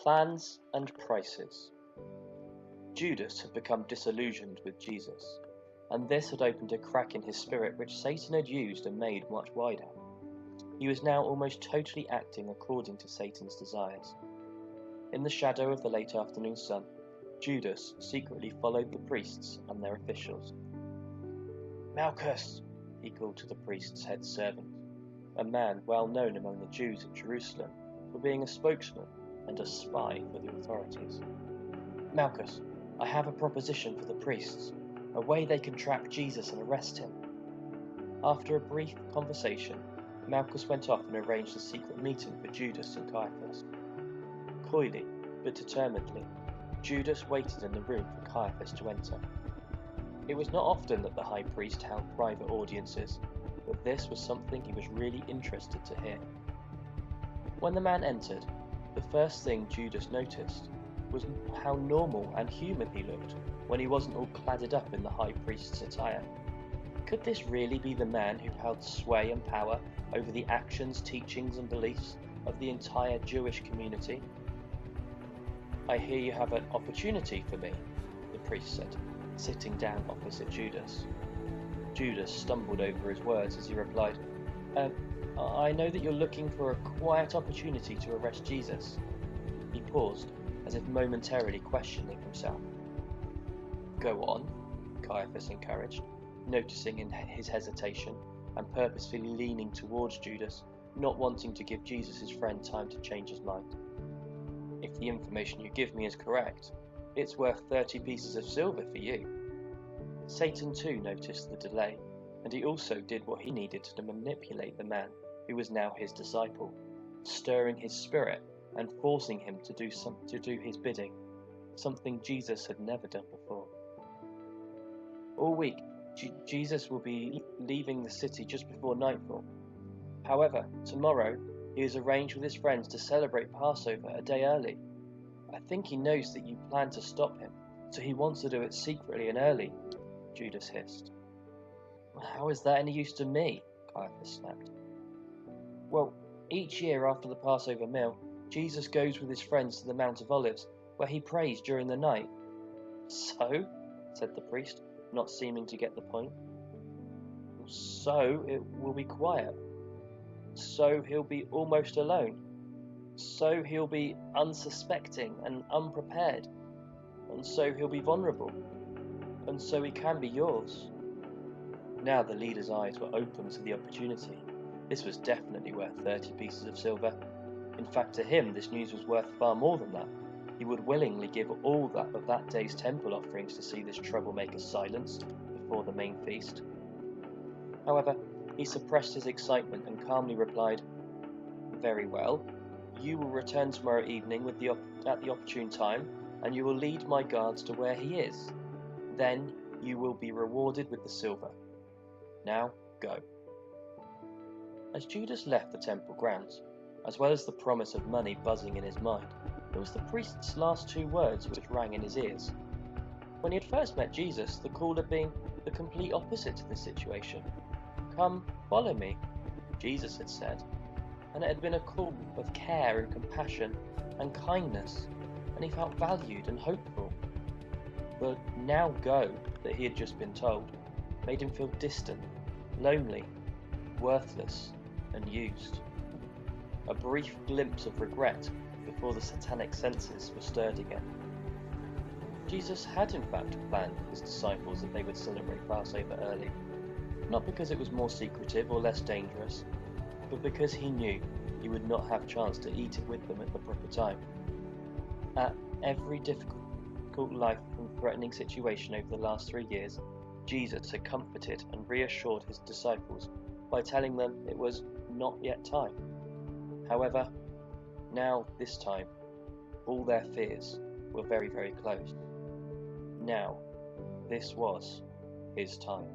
Plans and prices. Judas had become disillusioned with Jesus, and this had opened a crack in his spirit which Satan had used and made much wider. He was now almost totally acting according to Satan's desires. In the shadow of the late afternoon sun, Judas secretly followed the priests and their officials. "Malchus," he called to the priest's head servant, a man well known among the Jews at Jerusalem for being a spokesman and a spy for the authorities. "Malchus, I have a proposition for the priests, a way they can trap Jesus and arrest him." After a brief conversation, Malchus went off and arranged a secret meeting for Judas and Caiaphas. Coyly, but determinedly, Judas waited in the room for Caiaphas to enter. It was not often that the high priest held private audiences, but this was something he was really interested to hear. When the man entered, the first thing Judas noticed was how normal and human he looked when he wasn't all cladded up in the high priest's attire. Could this really be the man who held sway and power over the actions, teachings and beliefs of the entire Jewish community? "I hear you have an opportunity for me," the priest said, sitting down opposite Judas. Judas stumbled over his words as he replied, I know that you're looking for a quiet opportunity to arrest Jesus." He paused, as if momentarily questioning himself. "Go on," Caiaphas encouraged, noticing in his hesitation and purposefully leaning towards Judas, not wanting to give Jesus' friend time to change his mind. "If the information you give me is correct, it's worth 30 pieces of silver for you." Satan too noticed the delay, and he also did what he needed to manipulate the man who was now his disciple, stirring his spirit and forcing him to do his bidding, something Jesus had never done before. All week, Jesus will be leaving the city just before nightfall. However, tomorrow he has arranged with his friends to celebrate Passover a day early. I think he knows that you plan to stop him, so he wants to do it secretly and early," Judas hissed. "How is that any use to me?" Caiaphas snapped. "Well, each year after the Passover meal, Jesus goes with his friends to the Mount of Olives, where he prays during the night." "So?" said the priest, not seeming to get the point. "So it will be quiet. So he'll be almost alone. So he'll be unsuspecting and unprepared. And so he'll be vulnerable. And so he can be yours." Now the leader's eyes were open to the opportunity. This was definitely worth 30 pieces of silver. In fact, to him, this news was worth far more than that. He would willingly give all of that day's temple offerings to see this troublemaker silenced before the main feast. However, he suppressed his excitement and calmly replied, "Very well. You will return tomorrow evening at the opportune time, and you will lead my guards to where he is. Then you will be rewarded with the silver. Now go." As Judas left the temple grounds, as well as the promise of money buzzing in his mind, it was the priest's last two words which rang in his ears. When he had first met Jesus, the call had been the complete opposite to the situation. "Come, follow me," Jesus had said, and it had been a call of care and compassion and kindness, and he felt valued and hopeful. The "now go" that he had just been told made him feel distant, lonely, worthless, and used. A brief glimpse of regret before the satanic senses were stirred again. Jesus had in fact planned for his disciples that they would celebrate Passover early, not because it was more secretive or less dangerous, but because he knew he would not have a chance to eat it with them at the proper time. At every difficult life and threatening situation over the last 3 years, Jesus had comforted and reassured his disciples by telling them it was not yet time. However, now, this time, all their fears were very, very close. Now, this was his time.